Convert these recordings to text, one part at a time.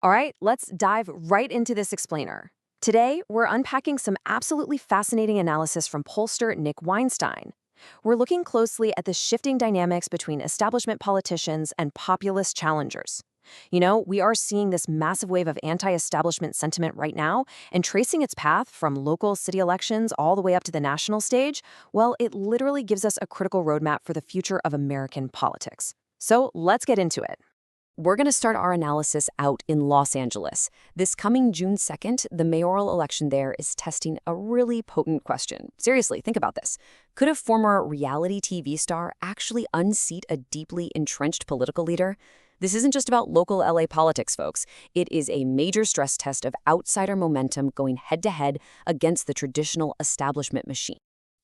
All right, let's dive right into this explainer. Today, we're unpacking some absolutely fascinating analysis from pollster Nick Weinstein. We're looking closely at the shifting dynamics between establishment politicians and populist challengers. We are seeing this massive wave of anti-establishment sentiment right now, and tracing its path from local city elections all the way up to the national stage, well, it literally gives us a critical roadmap for the future of American politics. So let's get into it. We're going to start our analysis out in Los Angeles. This coming June 2nd, the mayoral election there is testing a really potent question. Seriously, think about this. Could a former reality TV star actually unseat a deeply entrenched political leader? This isn't just about local LA politics, folks. It is a major stress test of outsider momentum going head-to-head against the traditional establishment machine.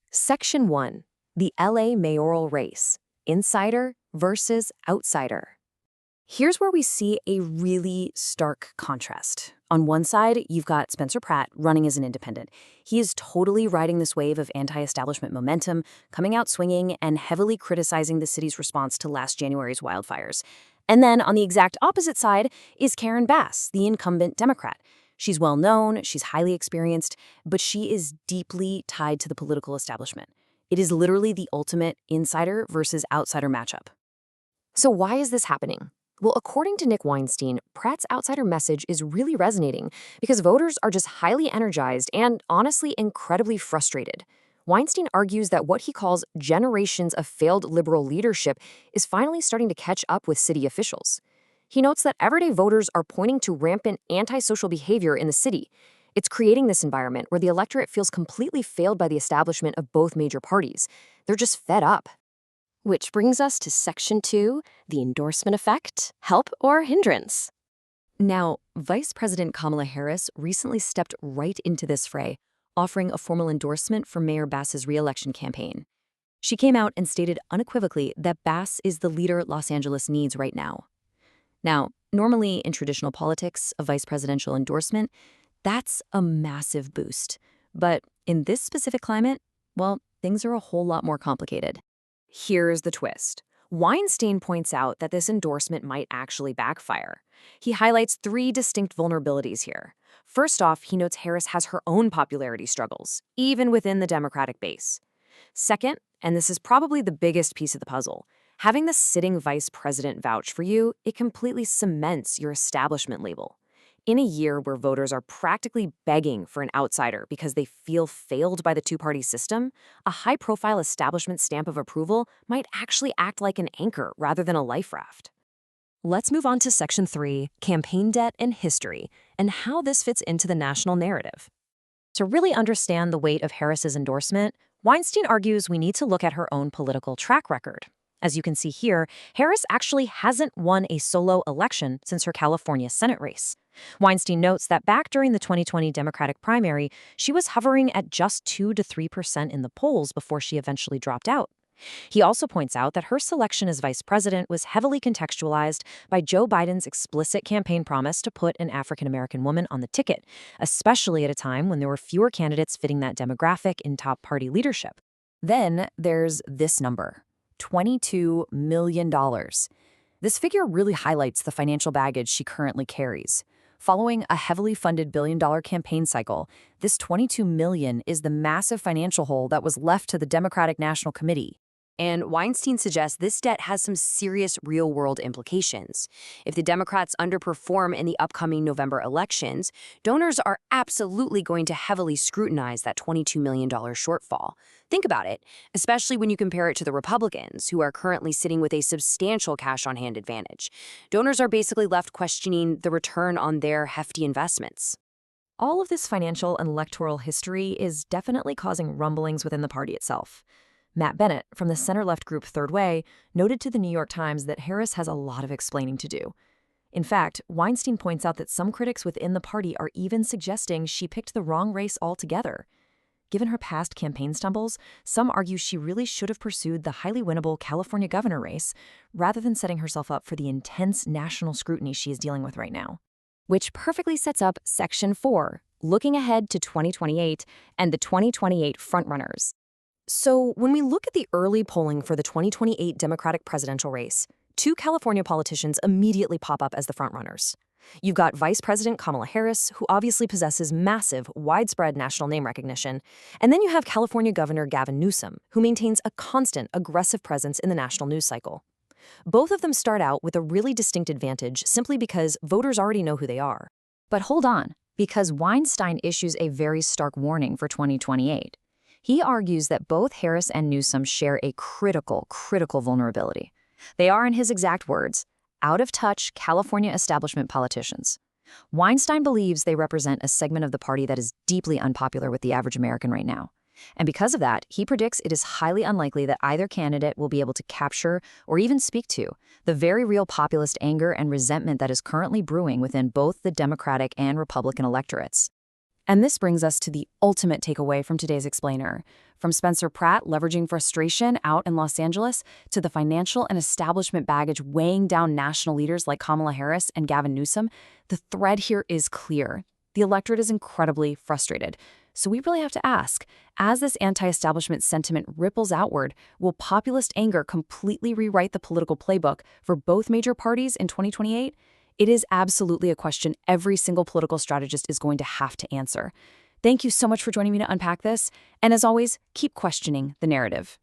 Section 1. The LA mayoral race. Insider versus outsider. Here's where we see a really stark contrast. On one side, you've got Spencer Pratt running as an independent. He is totally riding this wave of anti-establishment momentum, coming out swinging and heavily criticizing the city's response to last January's wildfires. And then on the exact opposite side is Karen Bass, the incumbent Democrat. She's well known, she's highly experienced, but she is deeply tied to the political establishment. It is literally the ultimate insider versus outsider matchup. So why is this happening? Well, according to Nick Weinstein, Pratt's outsider message is really resonating because voters are just highly energized and, honestly, incredibly frustrated. Weinstein argues that what he calls generations of failed liberal leadership is finally starting to catch up with city officials. He notes that everyday voters are pointing to rampant antisocial behavior in the city. It's creating this environment where the electorate feels completely failed by the establishment of both major parties. They're just fed up. Which brings us to Section 2, the endorsement effect, help or hindrance. Now, Vice President Kamala Harris recently stepped right into this fray, offering a formal endorsement for Mayor Bass's re-election campaign. She came out and stated unequivocally that Bass is the leader Los Angeles needs right now. Now, normally in traditional politics, a vice presidential endorsement, that's a massive boost. But in this specific climate, well, things are a whole lot more complicated. Here's the twist. Weinstein points out that this endorsement might actually backfire. He highlights 3 distinct vulnerabilities here. First off, he notes Harris has her own popularity struggles, even within the Democratic base. Second, and this is probably the biggest piece of the puzzle, having the sitting vice president vouch for you, it completely cements your establishment label. In a year where voters are practically begging for an outsider because they feel failed by the two-party system, a high-profile establishment stamp of approval might actually act like an anchor rather than a life raft. Let's move on to Section 3, campaign debt and history, and how this fits into the national narrative. To really understand the weight of Harris's endorsement, Weinstein argues we need to look at her own political track record. As you can see here, Harris actually hasn't won a solo election since her California Senate race. Weinstein notes that back during the 2020 Democratic primary, she was hovering at just 2 to 3% in the polls before she eventually dropped out. He also points out that her selection as vice president was heavily contextualized by Joe Biden's explicit campaign promise to put an African-American woman on the ticket, especially at a time when there were fewer candidates fitting that demographic in top party leadership. Then there's this number. $22 million. This figure really highlights the financial baggage she currently carries. Following a heavily funded billion-dollar campaign cycle, this $22 million is the massive financial hole that was left to the Democratic National Committee. And Weinstein suggests this debt has some serious real-world implications. If the Democrats underperform in the upcoming November elections, donors are absolutely going to heavily scrutinize that $22 million shortfall. Think about it, especially when you compare it to the Republicans, who are currently sitting with a substantial cash-on-hand advantage. Donors are basically left questioning the return on their hefty investments. All of this financial and electoral history is definitely causing rumblings within the party itself. Matt Bennett, from the center-left group Third Way, noted to the New York Times that Harris has a lot of explaining to do. In fact, Weinstein points out that some critics within the party are even suggesting she picked the wrong race altogether. Given her past campaign stumbles, some argue she really should have pursued the highly winnable California governor race rather than setting herself up for the intense national scrutiny she is dealing with right now. Which perfectly sets up Section 4, looking ahead to 2028 and the 2028 frontrunners. So when we look at the early polling for the 2028 Democratic presidential race, 2 California politicians immediately pop up as the frontrunners. You've got Vice President Kamala Harris, who obviously possesses massive, widespread national name recognition. And then you have California Governor Gavin Newsom, who maintains a constant, aggressive presence in the national news cycle. Both of them start out with a really distinct advantage simply because voters already know who they are. But hold on, because Weinstein issues a very stark warning for 2028. He argues that both Harris and Newsom share a critical vulnerability. They are, in his exact words, out-of-touch California establishment politicians. Weinstein believes they represent a segment of the party that is deeply unpopular with the average American right now. And because of that, he predicts it is highly unlikely that either candidate will be able to capture or even speak to the very real populist anger and resentment that is currently brewing within both the Democratic and Republican electorates. And this brings us to the ultimate takeaway from today's explainer. From Spencer Pratt leveraging frustration out in Los Angeles to the financial and establishment baggage weighing down national leaders like Kamala Harris and Gavin Newsom, the thread here is clear. The electorate is incredibly frustrated. So we really have to ask, as this anti-establishment sentiment ripples outward, will populist anger completely rewrite the political playbook for both major parties in 2028? It is absolutely a question every single political strategist is going to have to answer. Thank you so much for joining me to unpack this. And as always, keep questioning the narrative.